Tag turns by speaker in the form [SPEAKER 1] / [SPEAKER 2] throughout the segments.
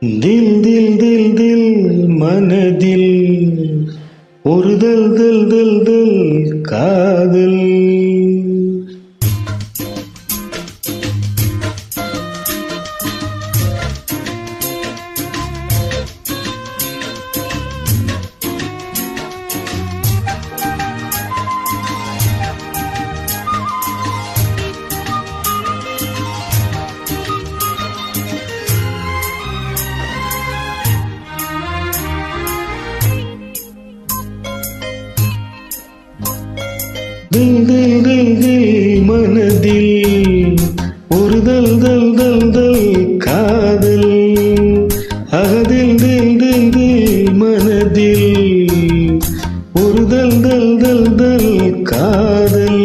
[SPEAKER 1] தில் தில் தில் தில் மனதில் ஒரு தல் தல் தல் தல் காதல். தில் தில் தில் தில் மனதில் ஒரு தல் தல் தல் தல் காதல். அகதில் தில் தில் தில் மனதில் ஒரு தல் தல் தல் தல் காதல்.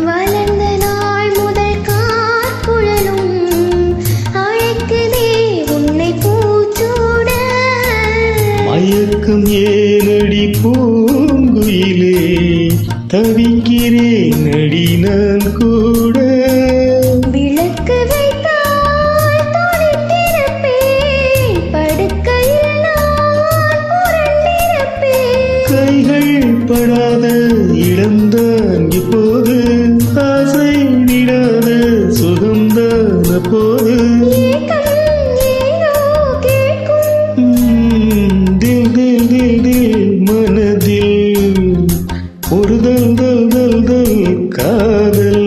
[SPEAKER 2] வளர்ந்த நாள் முதல் காற்குழலும் அழைக்குதே உன்னை பூச்சூட.
[SPEAKER 1] மயக்கம் ஏனடி பூங்குயிலே தவிக்கிறேன் அடி நான் கூட.
[SPEAKER 2] விளக்கு வைத்தால் துணித்திருப்பேன், படுக்கையில் நான் புரண்டிருப்பேன்.
[SPEAKER 1] கைகள் படாத இழந்தான் இப்போது, ஆசை விடாத சுகம்தான் அப்போது. தில் தில் தில் தில் மனதில் ஒரு தல் தல் தல் தல் காதல்.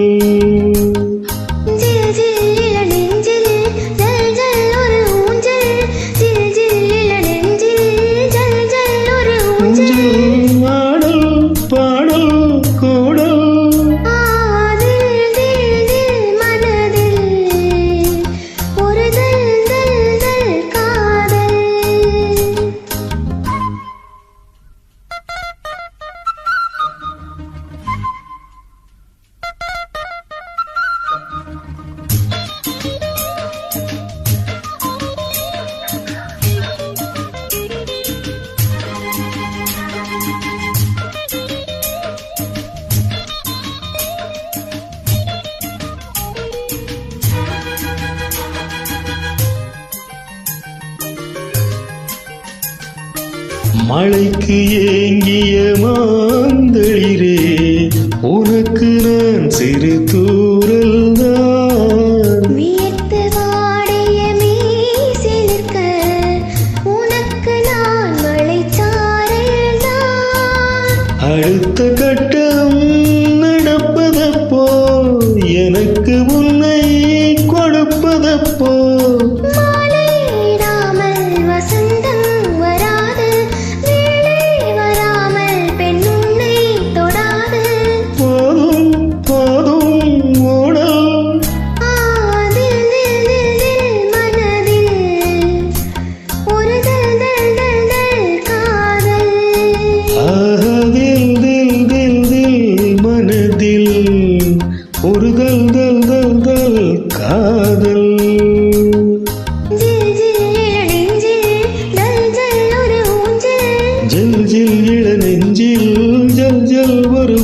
[SPEAKER 1] மழைக்கு ஏங்கிய மாந்தளிரே உனக்கு நான் சிறு தூரல் தான்.
[SPEAKER 2] வியர்த்து வாடிய மீசிலிருக்க உனக்கு நான் மழைச்சாரல் தான்.
[SPEAKER 1] அடுத்த கட்டம் நடப்பதப்போ எனக்கு உன்னை கொடுப்பதப்போ. ஒரு தல் தல் தல் தல் காதல். ஜில் ஜில் இள நெஞ்சில் ஜல் ஜல் ஒரு